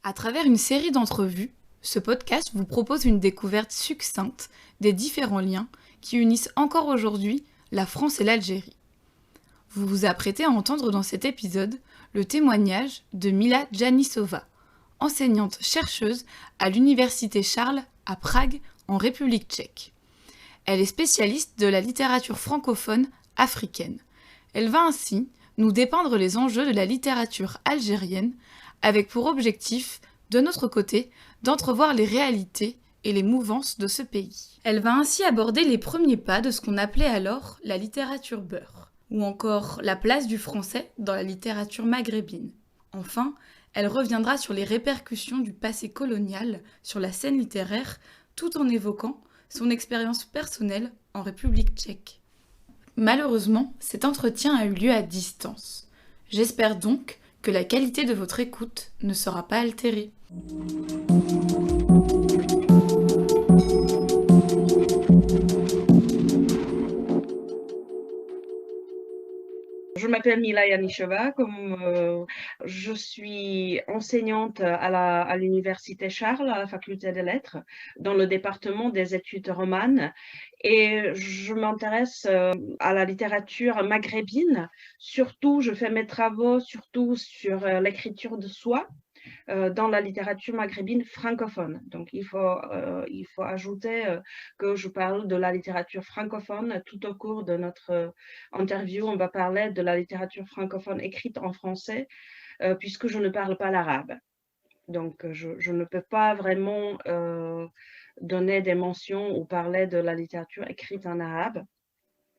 À travers une série d'entrevues, ce podcast vous propose une découverte succincte des différents liens qui unissent encore aujourd'hui la France et l'Algérie. Vous vous apprêtez à entendre dans cet épisode le témoignage de Mila Janisova, enseignante-chercheuse à l'Université Charles à Prague, en République tchèque. Elle est spécialiste de la littérature francophone africaine. Elle va ainsi nous dépeindre les enjeux de la littérature algérienne avec pour objectif, de notre côté, d'entrevoir les réalités et les mouvances de ce pays. Elle va ainsi aborder les premiers pas de ce qu'on appelait alors la littérature beurre, ou encore la place du français dans la littérature maghrébine. Enfin, elle reviendra sur les répercussions du passé colonial sur la scène littéraire, tout en évoquant son expérience personnelle en République tchèque. Malheureusement, cet entretien a eu lieu à distance. J'espère donc que la qualité de votre écoute ne sera pas altérée. Je m'appelle Mila Janisova, je suis enseignante à l'Université Charles, à la faculté des lettres, dans le département des études romanes, et je m'intéresse à la littérature maghrébine. Surtout, je fais mes travaux surtout sur l'écriture de soi dans la littérature maghrébine francophone. Donc, il faut ajouter que je parle de la littérature francophone. Tout au cours de notre interview, on va parler de la littérature francophone écrite en français, puisque je ne parle pas l'arabe. Donc, je ne peux pas vraiment donner des mentions ou parler de la littérature écrite en arabe.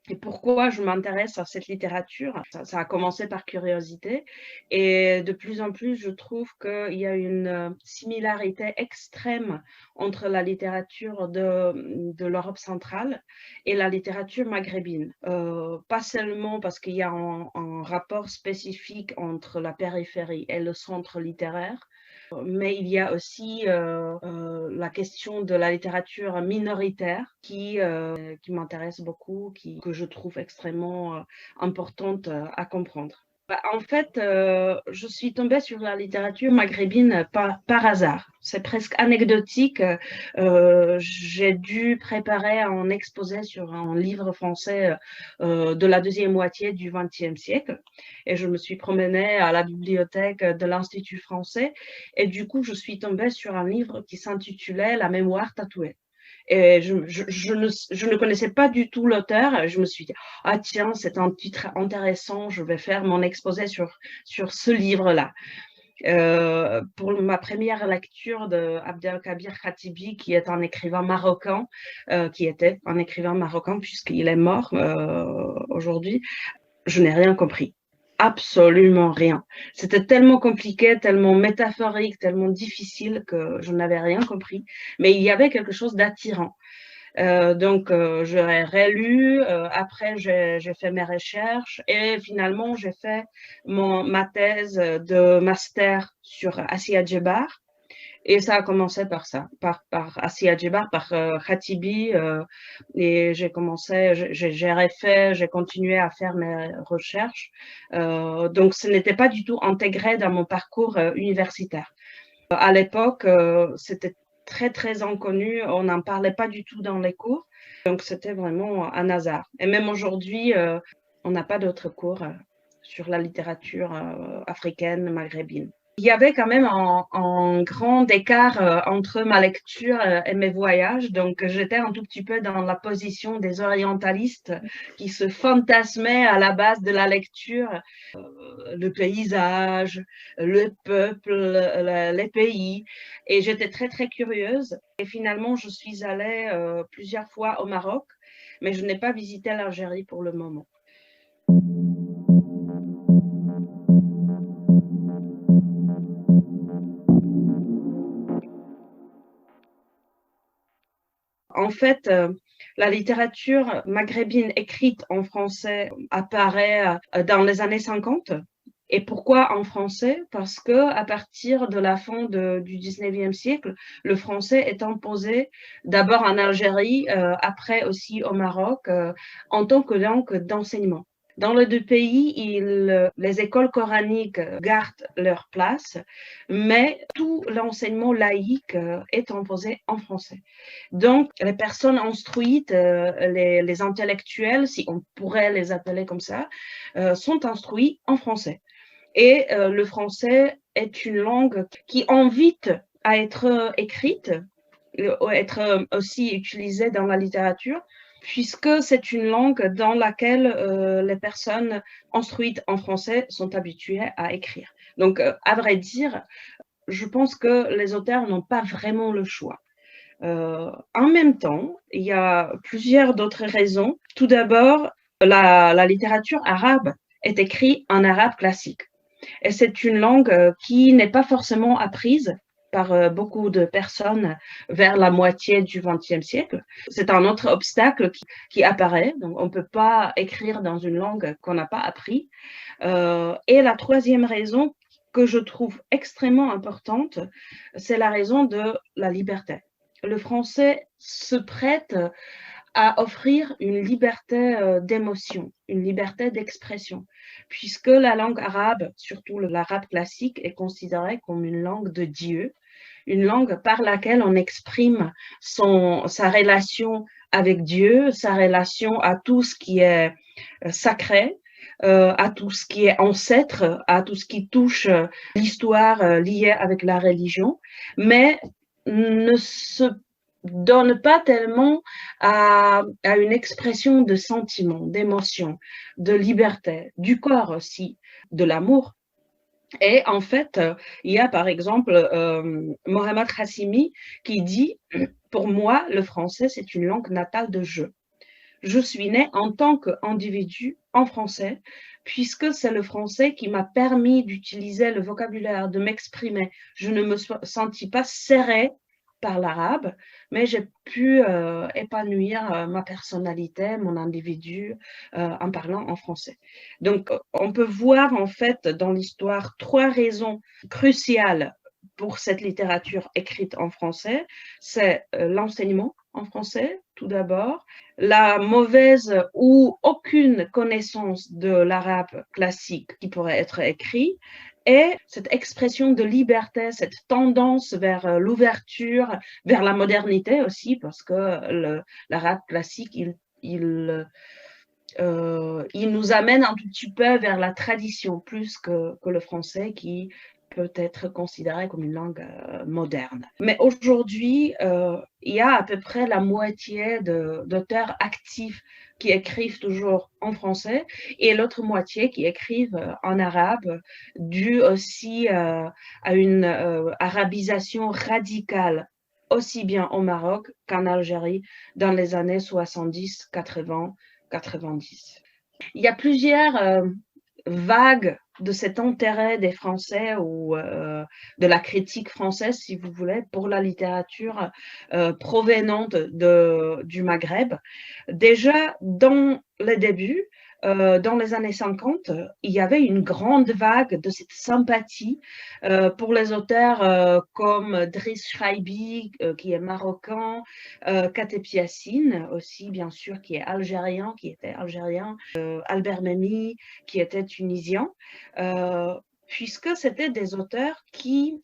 Et pourquoi je m'intéresse à cette littérature? Ça a commencé par curiosité et de plus en plus, je trouve qu'il y a une similarité extrême entre la littérature de l'Europe centrale et la littérature maghrébine. Pas seulement parce qu'il y a un rapport spécifique entre la périphérie et le centre littéraire, mais il y a aussi la question de la littérature minoritaire qui m'intéresse beaucoup, que je trouve extrêmement importante à comprendre. En fait, je suis tombée sur la littérature maghrébine par hasard. C'est presque anecdotique. J'ai dû préparer un exposé sur un livre français de la deuxième moitié du XXe siècle. Et je me suis promenée à la bibliothèque de l'Institut français. Et du coup, je suis tombée sur un livre qui s'intitulait La mémoire tatouée. Et je ne connaissais pas du tout l'auteur. Je me suis dit, ah tiens, c'est un titre intéressant, je vais faire mon exposé sur ce livre-là. Pour ma première lecture de Abdelkabir Khatibi, qui est un écrivain marocain, qui était un écrivain marocain puisqu'il est mort aujourd'hui, je n'ai rien compris. Absolument rien. C'était tellement compliqué, tellement métaphorique, tellement difficile que je n'avais rien compris. Mais il y avait quelque chose d'attirant. Donc, je l'ai relu. Après, j'ai fait mes recherches et finalement, j'ai fait ma thèse de master sur Assia Djebar. Et ça a commencé par ça, par Assia Djebar, par Khatibi. Et j'ai continué à faire mes recherches. Donc, ce n'était pas du tout intégré dans mon parcours universitaire. À l'époque, c'était très, très inconnu. On n'en parlait pas du tout dans les cours. Donc, c'était vraiment un hasard. Et même aujourd'hui, on n'a pas d'autres cours sur la littérature africaine, maghrébine. Il y avait quand même un grand écart entre ma lecture et mes voyages. Donc, j'étais un tout petit peu dans la position des orientalistes qui se fantasmaient à la base de la lecture. Le paysage, le peuple, les pays. Et j'étais très, très curieuse. Et finalement, je suis allée plusieurs fois au Maroc, mais je n'ai pas visité l'Algérie pour le moment. En fait, la littérature maghrébine écrite en français apparaît dans les années 50. Et pourquoi en français? Parce que à partir de la fin du 19e siècle, le français est imposé d'abord en Algérie, après aussi au Maroc, en tant que langue d'enseignement. Dans les deux pays, les écoles coraniques gardent leur place, mais tout l'enseignement laïque est imposé en français. Donc, les personnes instruites, les intellectuels, si on pourrait les appeler comme ça, sont instruits en français. Et le français est une langue qui invite à être écrite, être aussi utilisée dans la littérature, puisque c'est une langue dans laquelle les personnes instruites en français sont habituées à écrire. Donc, à vrai dire, je pense que les auteurs n'ont pas vraiment le choix. En même temps, il y a plusieurs d'autres raisons. Tout d'abord, la littérature arabe est écrite en arabe classique. Et c'est une langue qui n'est pas forcément apprise par beaucoup de personnes vers la moitié du XXe siècle. C'est un autre obstacle qui apparaît. Donc, on ne peut pas écrire dans une langue qu'on n'a pas appris. Et la troisième raison que je trouve extrêmement importante, c'est la raison de la liberté. Le français se prête à offrir une liberté d'émotion, une liberté d'expression, puisque la langue arabe, surtout l'arabe classique, est considérée comme une langue de Dieu, une langue par laquelle on exprime sa relation avec Dieu, sa relation à tout ce qui est sacré, à tout ce qui est ancêtre, à tout ce qui touche l'histoire liée avec la religion, mais ne se donne pas tellement à une expression de sentiment, d'émotion, de liberté, du corps aussi, de l'amour. Et en fait, il y a par exemple Mohamed Hassimi qui dit, pour moi, le français, c'est une langue natale de jeu. Je suis né en tant qu'individu en français, puisque c'est le français qui m'a permis d'utiliser le vocabulaire, de m'exprimer. Je ne me sentis pas serrée par l'arabe, mais j'ai pu épanouir ma personnalité, mon individu, en parlant en français. Donc, on peut voir en fait dans l'histoire trois raisons cruciales pour cette littérature écrite en français. C'est l'enseignement en français, tout d'abord, la mauvaise ou aucune connaissance de l'arabe classique qui pourrait être écrit, et cette expression de liberté, cette tendance vers l'ouverture, vers la modernité aussi, parce que l'arabe classique, il nous amène un tout petit peu vers la tradition plus que le français qui peut être considéré comme une langue moderne. Mais aujourd'hui, il y a à peu près la moitié d'auteurs actifs qui écrivent toujours en français et l'autre moitié qui écrivent en arabe, dû aussi à une arabisation radicale, aussi bien au Maroc qu'en Algérie dans les années 70, 80, 90. Il y a plusieurs vagues de cet intérêt des Français ou de la critique française, si vous voulez, pour la littérature provenante du Maghreb. Déjà, dans les débuts, dans les années 50, il y avait une grande vague de cette sympathie pour les auteurs comme Driss Chaibi, qui est marocain, Kateb Yassine aussi, bien sûr, qui était algérien, Albert Memmi, qui était tunisien, puisque c'était des auteurs qui,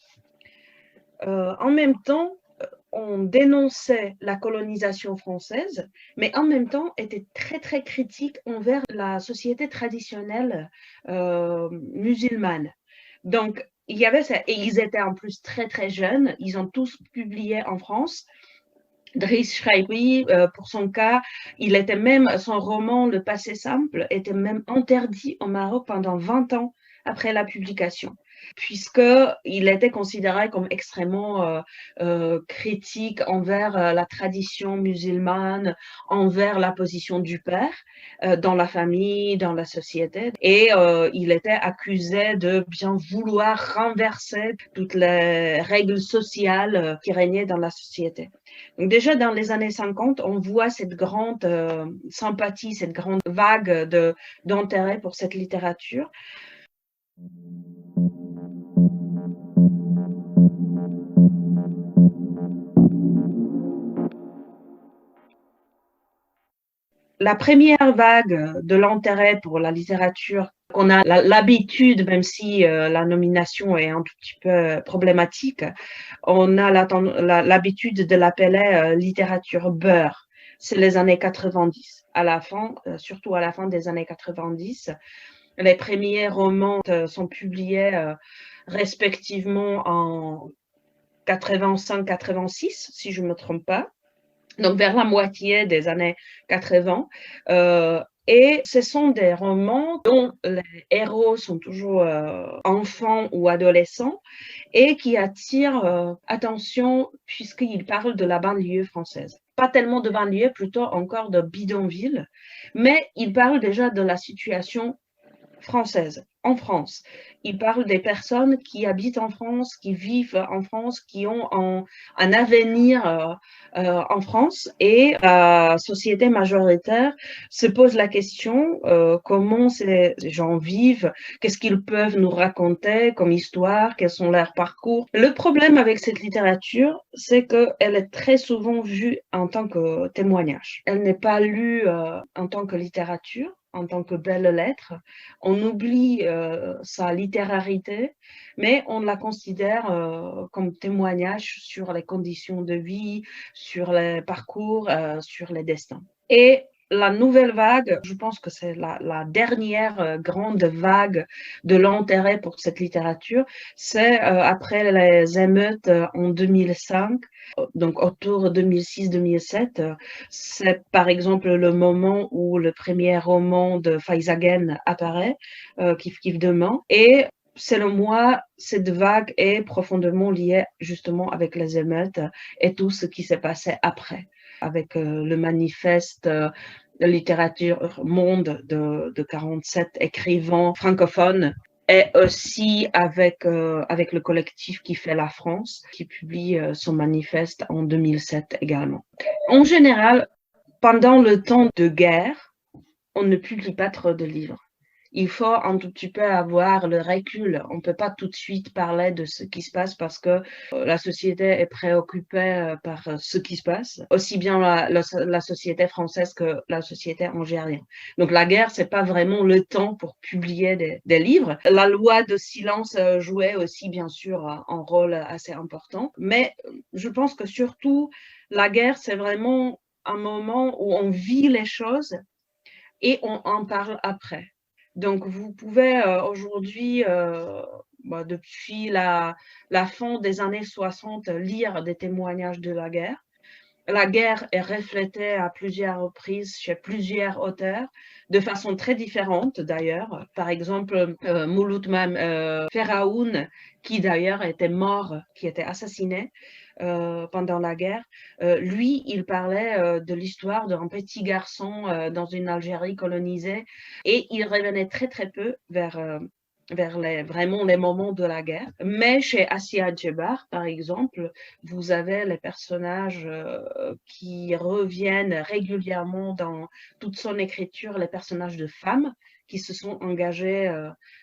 en même temps, on dénonçait la colonisation française, mais en même temps étaient très, très critiques envers la société traditionnelle musulmane. Donc, il y avait ça, et ils étaient en plus très, très jeunes. Ils ont tous publié en France. Driss Chaibi, pour son cas, son roman Le passé simple était même interdit au Maroc pendant 20 ans après la publication, puisqu'il était considéré comme extrêmement critique envers la tradition musulmane, envers la position du père dans la famille, dans la société. Et il était accusé de bien vouloir renverser toutes les règles sociales qui régnaient dans la société. Donc déjà dans les années 50, on voit cette grande sympathie, cette grande vague d'intérêt pour cette littérature. La première vague de l'intérêt pour la littérature, qu'on a l'habitude, même si la nomination est un tout petit peu problématique, on a l'habitude de l'appeler littérature beurre. C'est les années 90. À la fin, surtout à la fin des années 90, les premiers romans sont publiés respectivement en 85-86, si je ne me trompe pas. Donc vers la moitié des années 80. Et ce sont des romans dont les héros sont toujours enfants ou adolescents et qui attirent attention puisqu'ils parlent de la banlieue française. Pas tellement de banlieue, plutôt encore de bidonville, mais ils parlent déjà de la situation française, en France. Il parle des personnes qui habitent en France, qui vivent en France, qui ont un avenir en France, et la société majoritaire se pose la question comment ces gens vivent, qu'est-ce qu'ils peuvent nous raconter comme histoire, quels sont leurs parcours. Le problème avec cette littérature, c'est qu'elle est très souvent vue en tant que témoignage. Elle n'est pas lue en tant que littérature, en tant que belle lettre. On oublie sa littérarité, mais on la considère comme témoignage sur les conditions de vie, sur les parcours, sur les destins. Et la nouvelle vague, je pense que c'est la dernière grande vague de l'intérêt pour cette littérature, c'est après les émeutes en 2005, donc autour de 2006-2007. C'est par exemple le moment où le premier roman de Faizagen apparaît, Kif Kif Demain, et selon moi, cette vague est profondément liée justement avec les émeutes et tout ce qui s'est passé après, avec le manifeste de littérature monde de 47 écrivains francophones, et aussi avec le collectif qui fait la France, qui publie son manifeste en 2007 également. En général, pendant le temps de guerre, on ne publie pas trop de livres. Il faut un tout petit peu avoir le recul. On ne peut pas tout de suite parler de ce qui se passe parce que la société est préoccupée par ce qui se passe, aussi bien la société française que la société algérienne. Donc la guerre, c'est pas vraiment le temps pour publier des livres. La loi de silence jouait aussi, bien sûr, un rôle assez important. Mais je pense que surtout, la guerre, c'est vraiment un moment où on vit les choses et on en parle après. Donc, vous pouvez aujourd'hui, depuis la fin des années 60, lire des témoignages de la guerre. La guerre est reflétée à plusieurs reprises chez plusieurs auteurs, de façon très différente d'ailleurs. Par exemple, Mouloud Feraoun, qui d'ailleurs était mort, qui était assassiné pendant la guerre, lui, il parlait de l'histoire d'un petit garçon dans une Algérie colonisée, et il revenait très très peu vers vraiment les moments de la guerre. Mais chez Assia Djebar, par exemple, vous avez les personnages qui reviennent régulièrement dans toute son écriture, les personnages de femmes qui se sont engagés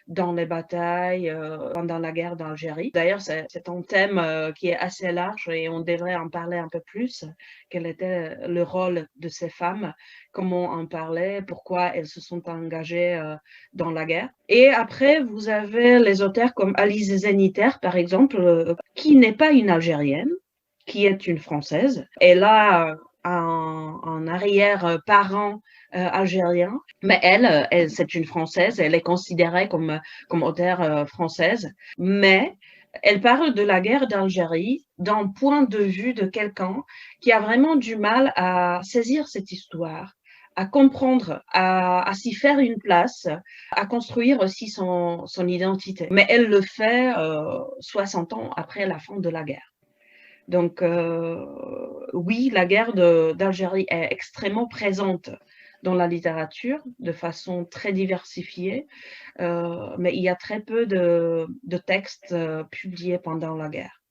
dans les batailles pendant la guerre d'Algérie. D'ailleurs, c'est un thème qui est assez large et on devrait en parler un peu plus. Quel était le rôle de ces femmes, comment en parler, pourquoi elles se sont engagées dans la guerre. Et après, vous avez les auteurs comme Alice Zeniter, par exemple, qui n'est pas une Algérienne, qui est une Française. Elle a un arrière-parent algérien, mais elle c'est une Française, elle est considérée comme auteure française, mais elle parle de la guerre d'Algérie d'un point de vue de quelqu'un qui a vraiment du mal à saisir cette histoire, à comprendre, à s'y faire une place, à construire aussi son identité. Mais elle le fait 60 ans après la fin de la guerre. Donc oui, la guerre d'Algérie est extrêmement présente dans la littérature de façon très diversifiée, mais il y a très peu de textes publiés pendant la guerre.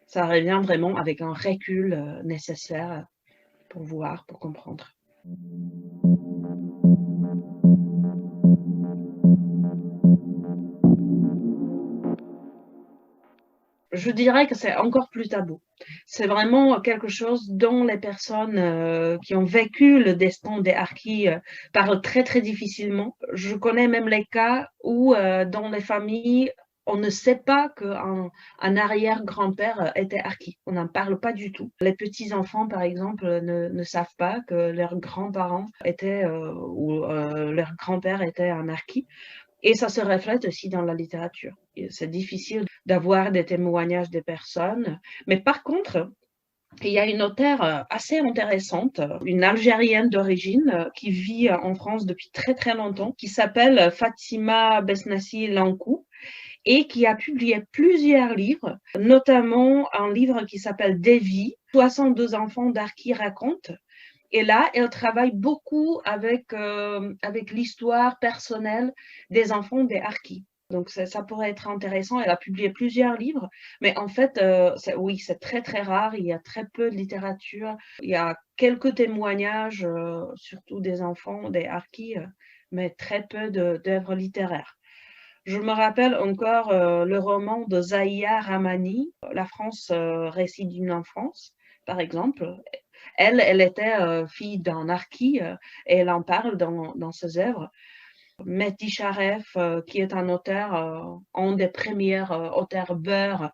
Ça revient vraiment avec un recul nécessaire pour voir, pour comprendre. je dirais que c'est encore plus tabou. C'est vraiment quelque chose dont les personnes qui ont vécu le destin des harkis parlent très très difficilement. Je connais même les cas où dans les familles, on ne sait pas qu'un arrière-grand-père était harki. On n'en parle pas du tout. Les petits-enfants, par exemple, ne savent pas que leurs grands-parents étaient ou leur grand-père était un harki. Et ça se reflète aussi dans la littérature. C'est difficile d'avoir des témoignages des personnes. Mais par contre, il y a une auteure assez intéressante, une Algérienne d'origine qui vit en France depuis très très longtemps, qui s'appelle Fatima Besnassi Lankou et qui a publié plusieurs livres, notamment un livre qui s'appelle Des vies, 62 enfants d'Arki racontent. Et là, elle travaille beaucoup avec l'histoire personnelle des enfants des harkis. Donc, ça pourrait être intéressant. Elle a publié plusieurs livres, mais en fait, oui, c'est très, très rare. Il y a très peu de littérature. Il y a quelques témoignages, surtout des enfants des harkis, mais très peu d'œuvres littéraires. Je me rappelle encore le roman de Zahia Rahmani, La France, récit d'une enfance, par exemple. Elle était fille d'un harki et elle en parle dans ses œuvres. Mehdi Sharef, qui est un auteur, un des premiers auteurs beurre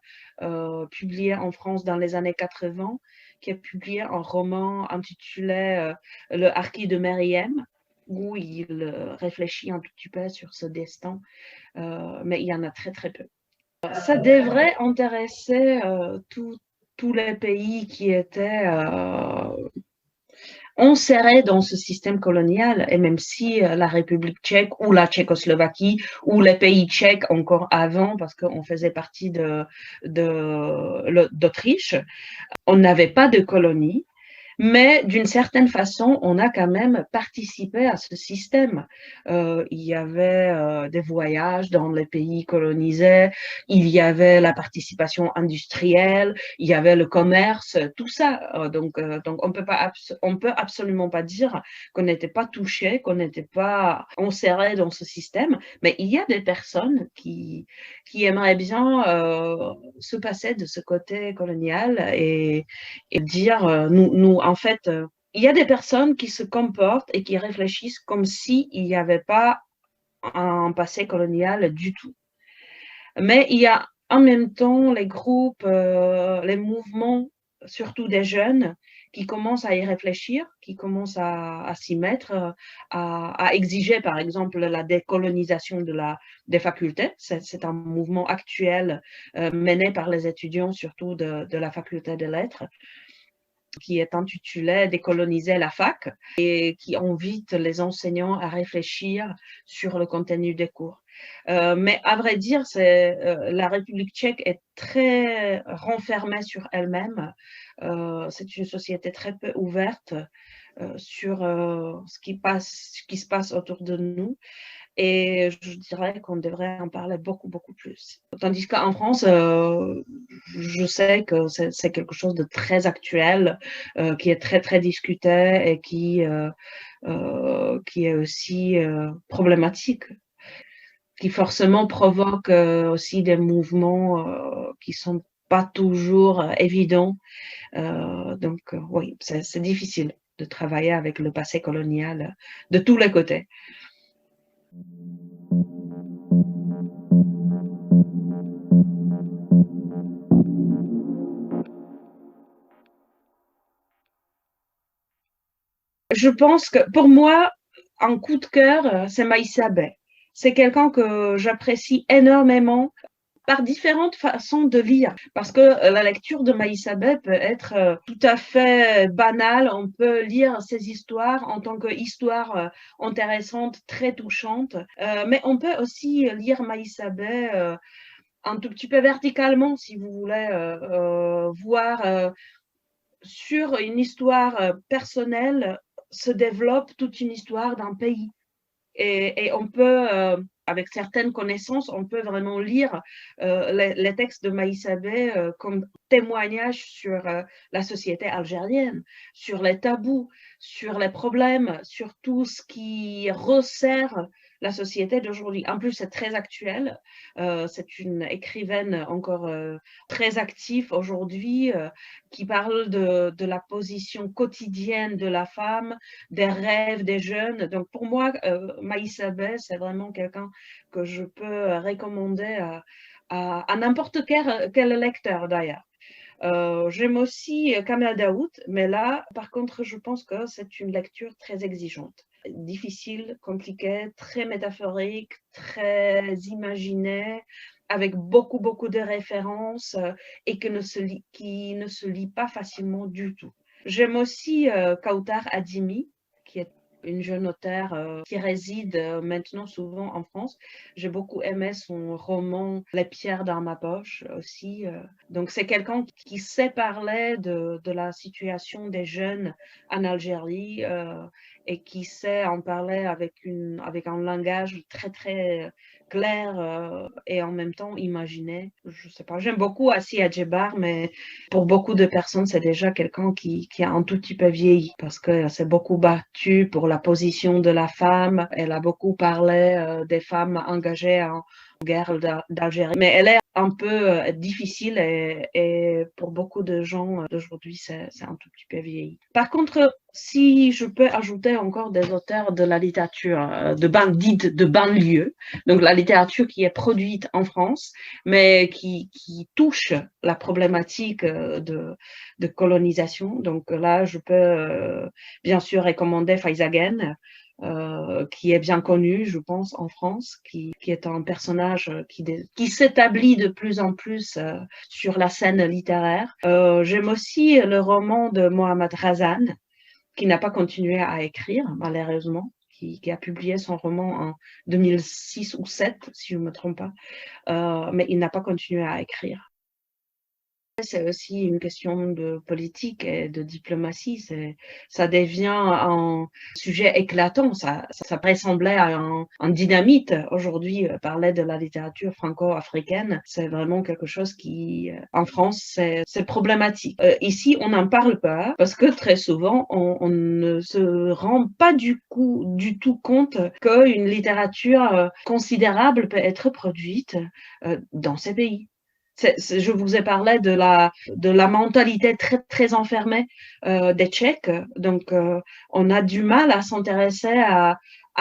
publiés en France dans les années 80, qui a publié un roman intitulé Le harki de Meriem, où il réfléchit un tout petit peu sur ce destin, mais il y en a très très peu. Ça devrait intéresser tous les pays qui étaient enserrés dans ce système colonial, et même si la République tchèque ou la Tchécoslovaquie ou les pays tchèques encore avant, parce qu'on faisait partie d'Autriche, on n'avait pas de colonie. Mais d'une certaine façon, on a quand même participé à ce système. Il y avait des voyages dans les pays colonisés, il y avait la participation industrielle, il y avait le commerce, tout ça. Donc on peut absolument pas dire qu'on n'était pas touché, qu'on n'était pas enserré dans ce système. Mais il y a des personnes qui aimeraient bien se passer de ce côté colonial et dire, en fait, il y a des personnes qui se comportent et qui réfléchissent comme s'il n'y avait pas un passé colonial du tout. Mais il y a en même temps les groupes, les mouvements, surtout des jeunes, qui commencent à y réfléchir, qui commencent à s'y mettre, à exiger, par exemple, la décolonisation des facultés. C'est un mouvement actuel mené par les étudiants, surtout de la faculté des lettres, qui est intitulé Décoloniser la fac et qui invite les enseignants à réfléchir sur le contenu des cours. Mais à vrai dire, la République tchèque est très renfermée sur elle-même. C'est une société très peu ouverte sur ce qui se passe autour de nous. Et je dirais qu'on devrait en parler beaucoup, beaucoup plus. Tandis qu'en France, je sais que c'est quelque chose de très actuel, qui est très, très discuté et qui est aussi problématique, qui forcément provoque aussi des mouvements qui sont pas toujours évidents. Donc, oui, c'est difficile de travailler avec le passé colonial de tous les côtés. Je pense que pour moi, un coup de cœur, c'est Maïssa Bey. C'est quelqu'un que j'apprécie énormément par différentes façons de lire, parce que la lecture de Maïssa Bey peut être tout à fait banale. On peut lire ses histoires en tant qu'histoire intéressante, très touchante, mais on peut aussi lire Maïssa Bey un tout petit peu verticalement, si vous voulez voir sur une histoire personnelle se développe toute une histoire d'un pays. Et on peut, avec certaines connaissances, on peut vraiment lire les textes de Maïssa Bey comme témoignage sur la société algérienne, sur les tabous, sur les problèmes, sur tout ce qui resserre la société d'aujourd'hui. En plus, c'est très actuel. C'est une écrivaine encore très active aujourd'hui qui parle de la position quotidienne de la femme, des rêves des jeunes. Donc, pour moi, Maïssa Bey, c'est vraiment quelqu'un que je peux recommander à n'importe quel lecteur d'ailleurs. J'aime aussi Kamel Daoud, mais là, par contre, je pense que c'est une lecture très exigeante. Difficile, compliquée, très métaphorique, très imaginée, avec beaucoup de références et qui ne se lit pas facilement du tout. J'aime aussi Kautar Adimi, qui est une jeune auteure qui réside maintenant souvent en France. J'ai beaucoup aimé son roman Les pierres dans ma poche aussi. Donc c'est quelqu'un qui sait parler de la situation des jeunes en Algérie et qui sait en parler avec un langage très clair et en même temps imaginé. Je sais pas, j'aime beaucoup Assia Djebar, mais pour beaucoup de personnes, c'est déjà quelqu'un qui a un tout petit peu vieilli parce qu'elle s'est beaucoup battue pour la position de la femme. Elle a beaucoup parlé des femmes engagées en guerre d'Algérie. Mais elle est un peu difficile et pour beaucoup de gens d'aujourd'hui, c'est un tout petit peu vieilli. Par contre, si je peux ajouter encore des auteurs de la littérature dite de banlieue, donc la littérature qui est produite en France, mais qui touche la problématique de colonisation. Donc là, je peux bien sûr recommander Faiza Guène, qui est bien connu, je pense, en France, qui est un personnage qui s'établit de plus en plus sur la scène littéraire. J'aime aussi le roman de Mohamed Razan, qui n'a pas continué à écrire, malheureusement, qui a publié son roman en 2006 ou 2007, si je ne me trompe pas, mais il n'a pas continué à écrire. C'est aussi une question de politique et de diplomatie. Ça devient un sujet éclatant. Ça ressemblait à un dynamite. Aujourd'hui, parler de la littérature franco-africaine, c'est vraiment quelque chose qui, en France, c'est problématique. Ici, on n'en parle pas parce que très souvent, on ne se rend pas du tout compte qu'une littérature considérable peut être produite dans ces pays. Je vous ai parlé de la mentalité très enfermée des Tchèques. Donc, on a du mal à s'intéresser à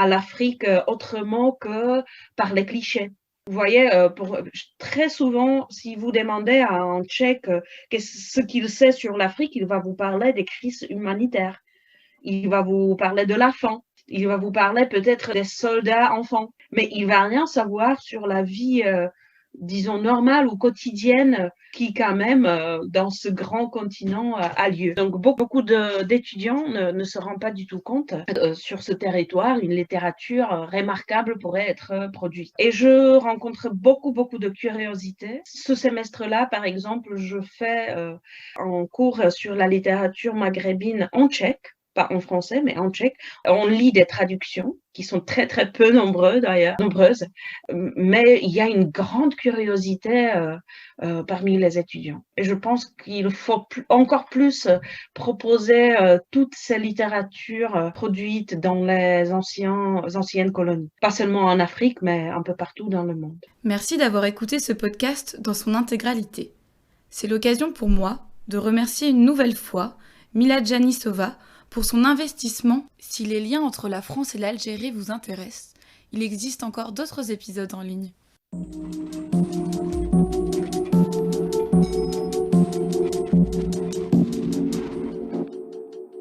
l'Afrique autrement que par les clichés. Vous voyez, très souvent, si vous demandez à un Tchèque ce qu'il sait sur l'Afrique, il va vous parler des crises humanitaires. Il va vous parler de la faim. Il va vous parler peut-être des soldats enfants. Mais il ne va rien savoir sur la vie disons, normale ou quotidienne qui, quand même, dans ce grand continent, a lieu. Donc, beaucoup d'étudiants ne se rendent pas du tout compte sur ce territoire, une littérature remarquable pourrait être produite. Et je rencontre beaucoup de curiosité. Ce semestre-là, par exemple, je fais un cours sur la littérature maghrébine en tchèque, pas en français, mais en tchèque. On lit des traductions qui sont très peu nombreuses, mais il y a une grande curiosité parmi les étudiants. Et je pense qu'il faut encore plus proposer toutes ces littératures produites dans les anciennes colonies. Pas seulement en Afrique, mais un peu partout dans le monde. Merci d'avoir écouté ce podcast dans son intégralité. C'est l'occasion pour moi de remercier une nouvelle fois Mila Janisova pour son investissement. Si les liens entre la France et l'Algérie vous intéressent, il existe encore d'autres épisodes en ligne.